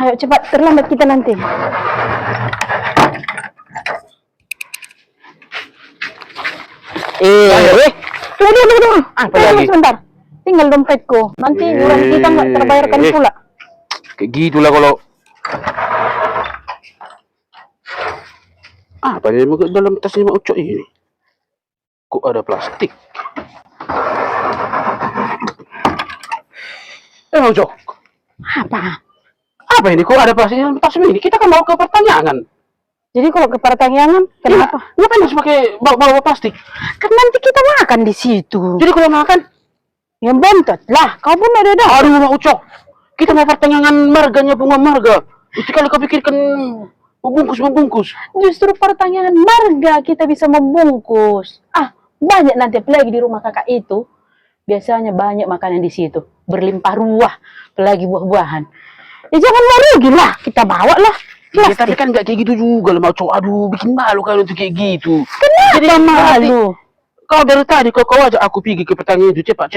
Ayo cepat, terlambat kita nanti. Tunggu. Apa lagi? Sebentar. Tinggal dompetku. Nanti bulan kita nggak terbayarkan pula. Kayak gitulah kalau. Apa yang dalam tas lima ucok ini? Kok ada plastik? Ucok. Apa ini? Kok ada plastik dalam tas ini? Kita kan mau ke pertanyaan. Jadi kalau ke pertanyaan, kenapa? Ngapain harus pakai bawa plastik? Kan nanti kita makan di situ. Jadi kalau makan, yang bontot lah. Kau pun ada dah. aduh Mak Ucok. Kita mau pertanyaan marganya bunga marga. Itu kalau kau pikirkan membungkus. Justru pertanyaan marga kita bisa membungkus. Banyak nanti apalagi di rumah kakak itu. Biasanya banyak makanan di situ. Berlimpah ruah. Apalagi buah-buahan. Ya jangan merugi lah. Kita bawa lah. Ya, tapi kan nggak kayak gitu juga loh Mak Ucok. Aduh, bikin malu kalau itu kayak gitu. Kenapa Jadi, malu? Kau dari tadi kau ajak aku pergi ke pertanyaan itu cepat.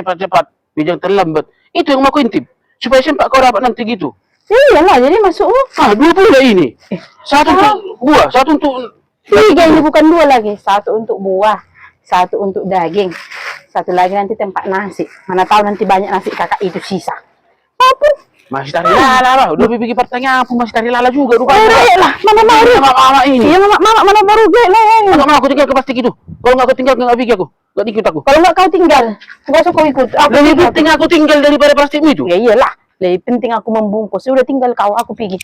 Biar jangan terlambat. Itu yang mau aku intip. Supaya sempat kau dapat nanti gitu. Iyalah, jadi masukmu. 20 lah ini. Satu untuk buah, satu untuk 3 ini bukan 2 lagi. 1 untuk buah, 1 untuk daging, 1 lagi nanti tempat nasi. Mana tahu nanti banyak nasi kakak itu sisa. Apa? masih tarik lala lah. Udah pergi pertanyaan aku masih tarik lala juga rupanya. Lah, mana baru? Mama ini. Iya, mama mana baru gue lah. Enggak mau aku tinggal ke plastik itu. Kalau enggak aku tinggal enggak pergi aku. Enggak ikut aku. Kalau enggak kau tinggal, enggak usah kau ikut. Lebih penting aku tinggal daripada plastikmu itu. Ya iyalah, lebih penting aku membungkus. Udah tinggal kau, aku pergi.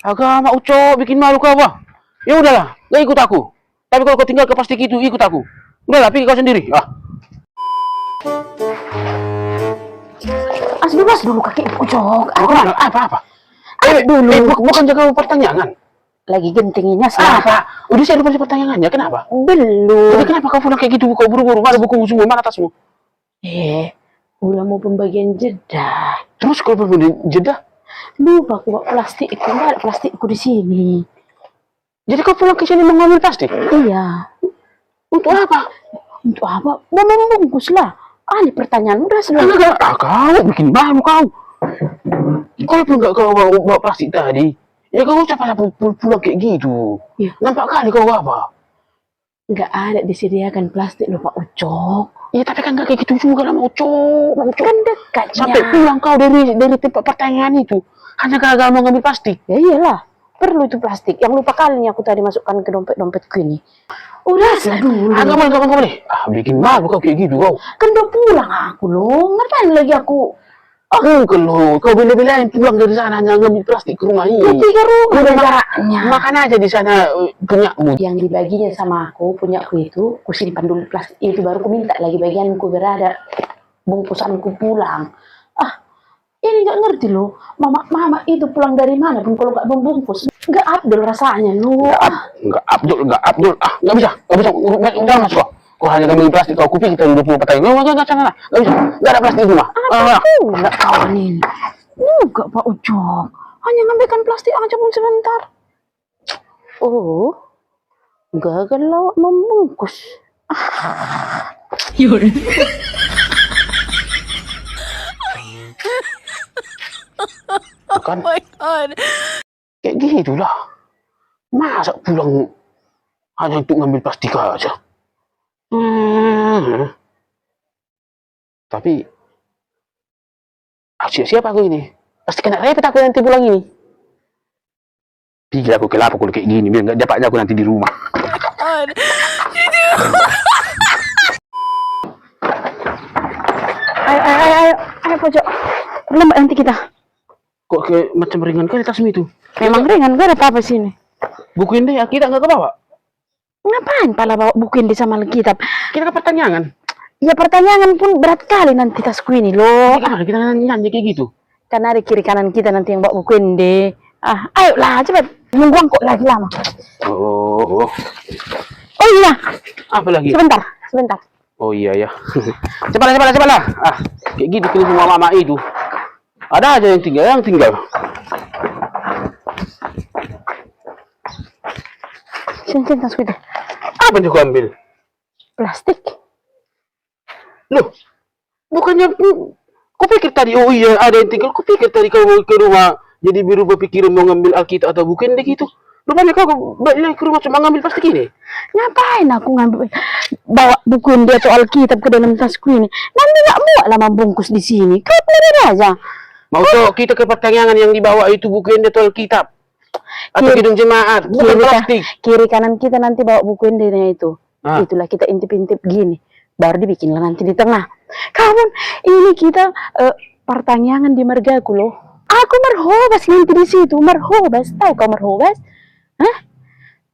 Agak Mak Ucok bikin malu kau apa? Ya udahlah, enggak ikut aku. Tapi kalau kau tinggal ke plastik itu, ikut aku. Udahlah, pergi kau sendiri. As dulu kaki Ucok. Apa? Bukan jaga pertanyaan. Lagi gentinginnya Apa? Udah saya lupa pertanyaannya. Kenapa? Belum. Jadi kenapa kau pulang kayak gitu? Kau buru-buru. Mana bukumu semua? Mana tasmu? Udah mau pembagian jeda. Terus kau pembagian jeda? Lupa aku bawa plastik. Enggak ada plastikku di sini. Jadi kau pulang ke sini mau ngambil plastik? Iya. Untuk apa? Untuk apa? Mau membungkus lah. Ini pertanyaan udah selesai. Kau bikin malu kau. Kalaupun nggak kau bawa plastik tadi, ya kau ucap pulang kayak gitu. Iya. Nampak kali kau apa? Nggak ada disediakan plastik loh Pak Ucok. Ya tapi kan nggak kayak gitu juga lah Mak Ucok. Kan dekatnya. Sampai pulang kau dari tempat pertanyaan itu hanya gara-gara mau ngambil plastik. Ya iyalah. Perlu itu plastik. Yang lupa kalinya aku tadi masukkan ke dompetku ini. Udah dulu. Nggak boleh. Bikin malu kau kayak gitu kau. Kan udah pulang aku loh. Ngapain lagi aku? Kalau kau bela-belain pulang dari sana hanya ngambil plastik ke rumah ini. Tiga rumah jaraknya. Makan aja di sana punyamu. Yang dibaginya sama aku, punyaku itu, aku simpan dulu plastik itu baru aku minta lagi bagianku berada bungkusanku pulang. Ini nggak ngerti loh. Mama itu pulang dari mana pun kalau nggak membungkus, nggak abdul rasanya loh. Nggak abdul. Nggak bisa. Jangan masuk kau. Kau hanya ngambil plastik kau kuping kita 20 pertanyaan. Nggak bisa. Nggak ada plastik di rumah. Nggak kawan ini. Nggak Pak Ucok. Hanya ngambilkan plastik aja pun sebentar. Gagal lawak membungkus. Bukan. Oh my God. Kayak gitulah. Masa pulang hanya untuk ngambil plastik aja. Tapi siapa aku ini? Pasti kena repot aku nanti pulang ini. Pikir aku kelapa kalau kayak gini, biar nggak dapatnya aku nanti di rumah. Ayo pojok. Lambat nanti kita. Kok kayak macam ringan kali tasmu itu? Memang ringan, gak ada apa-apa sini. Buku ini ya, kita nggak kebawa. Ngapain pala bawa buku ini sama Alkitab? Kita ke pertanyaan. Ya pertanyaan pun berat kali nanti tasku ini loh. Gimana kita nyanyi kayak gitu? Karena ada kiri kanan kita nanti yang bawa buku ini. Ayolah cepat. Nungguan kok lagi lama. Oh iya. Apa lagi? Sebentar. Oh iya ya. Cepatlah. Kayak gitu pilih semua mama itu. Ada aja yang tinggal. Sini tasku itu. Apa yang kau ambil? Plastik. Loh, bukannya kau pikir tadi, oh iya ada yang tinggal, kau pikir tadi kau ke rumah jadi berubah pikiran mau ngambil Alkitab atau bukan deh gitu. Rupanya kau balik lagi ke rumah cuma ngambil plastik ini. Ngapain aku ngambil bawa buku dia atau Alkitab ke dalam tasku ini? Nanti nggak muat lah membungkus di sini. Kau pelajari aja. Mau tuh kita ke pertanyaan yang dibawa itu bukan itu Alkitab atau gedung jemaat, bukan plastik. Kiri kanan kita nanti bawa buku ini itu. Ah. Itulah kita intip-intip gini. Baru dibikinlah nanti di tengah. Kamu ini kita pertanyaan di margaku loh. Aku marhobas nanti di situ. Marhobas, tahu kau marhobas? Hah?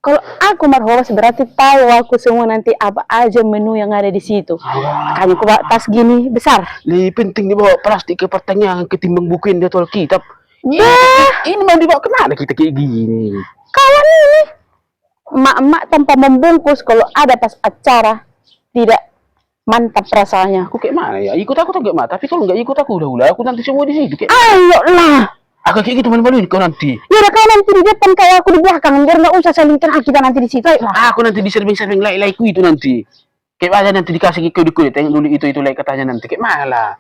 Kalau aku marhobas berarti tahu aku semua nanti apa aja menu yang ada di situ. Makanya aku bawa tas gini besar. Lebih penting dibawa plastik ke pertanyaan ketimbang buku yang itu Alkitab. Ini mau dibawa kemana kita kayak gini? Kawan ini emak-emak tanpa membungkus kalau ada pas acara tidak mantap rasanya. Aku kayak mana ya? Ikut aku tak kayak mana? Tapi kalau nggak ikut aku udah aku nanti semua di situ. Kayak Ayolah. aku kayak gitu malu-maluin kau nanti. Ya udah kau nanti di depan kayak aku di belakang. Biar nggak usah saling kenal kita nanti di situ. Ayolah. Aku nanti diserving-serving like-like itu nanti. Kayak mana nanti dikasih kulit tengok dulu itu like katanya nanti kayak mana lah.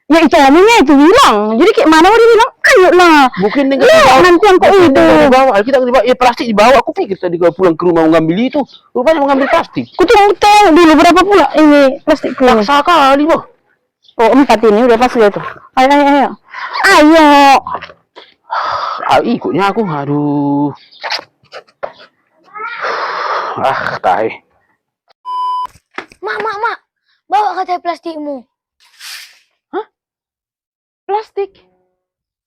Ya itu omongnya itu bilang. Jadi kayak mana mau dibilang? Ayolah. Mungkin dengan Lihat nanti yang kau itu. dibawa, kita dibawa, ya plastik dibawa. Aku pikir tadi kau pulang ke rumah mau ngambil itu, rupanya mau ngambil plastik. Ku tunggu dulu berapa pula ini plastik pulang. Paksa kali boh. Oh 4 ini udah pas gitu. Ayo ayo ayo. Ayo. Ikutnya aku, aduh. Tai. Mak, bawa kaca plastikmu. Hah? Plastik?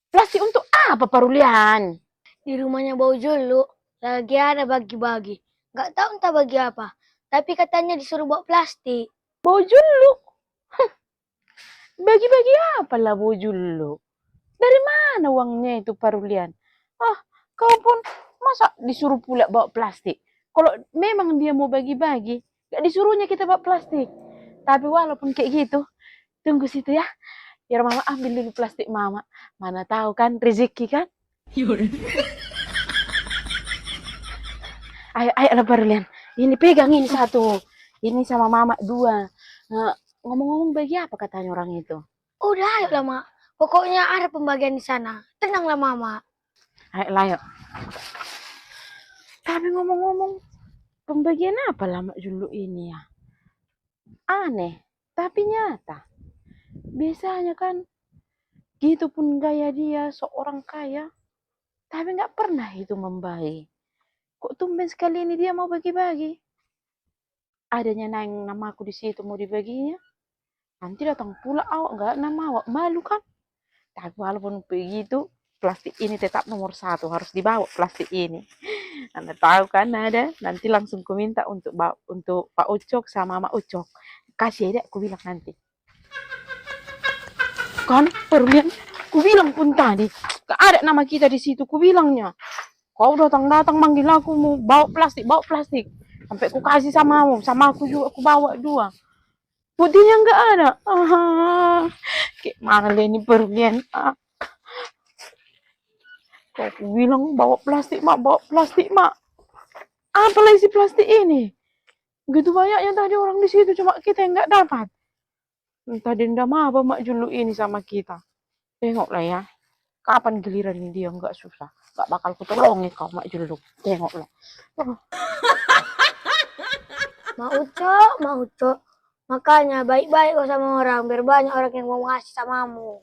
Plastik untuk apa Parulian? Di rumahnya Bau Julu lagi ada bagi-bagi. Nggak tahu entah bagi apa. Tapi katanya disuruh bawa plastik. Bojulu. Bagi-bagi apa lah bojulu? Dari mana uangnya itu Parulian? Ah, kau pun masa disuruh pula bawa plastik? Kalau memang dia mau bagi-bagi, gak disuruhnya kita bawa plastik. Tapi walaupun kayak gitu, tunggu situ ya. Biar mama ambil dulu plastik mama. Mana tahu kan rezeki kan? Ayo lah Parulian. Ini pegang ini satu. Ini sama mama 2. Nah, ngomong-ngomong bagi apa katanya orang itu? Udah ayolah mak. Pokoknya ada pembagian di sana. Tenanglah mama. Ayo lah yuk. Tapi ngomong-ngomong, pembagian apa lama dulu ini ya? Aneh, tapi nyata. Biasanya kan, gitu pun gaya dia seorang kaya, tapi nggak pernah itu membagi. Kok tumben sekali ini dia mau bagi-bagi? Adanya nang namaku di situ mau dibaginya, nanti datang pula awak nggak nama awak malu kan? Tapi walaupun begitu, plastik ini tetap nomor 1 harus dibawa plastik ini. Anda tahu kan ada? Nanti langsung ku minta untuk Pak Ucok sama Mak Ucok. Kasih aja aku bilang nanti. Kan Parulian, ku bilang pun tadi, gak ada nama kita di situ, ku bilangnya. Kau datang-datang manggil aku mau bawa plastik. Sampai ku kasih samamu, sama aku juga aku bawa 2. Buktinya nggak ada. Kayak mana ini Parulian? Aku bilang bawa plastik mak. Apa isi plastik ini? Gitu banyaknya tadi orang di situ, cuma kita yang nggak dapat. Entah dendam apa mak Julu ini sama kita. Tengoklah ya. Kapan giliran dia nggak susah. Nggak bakal kutolongin kau mak Julu. Tengoklah. Mak Ucok. Makanya baik-baik kau sama orang. Biar banyak orang yang mau ngasih samamu.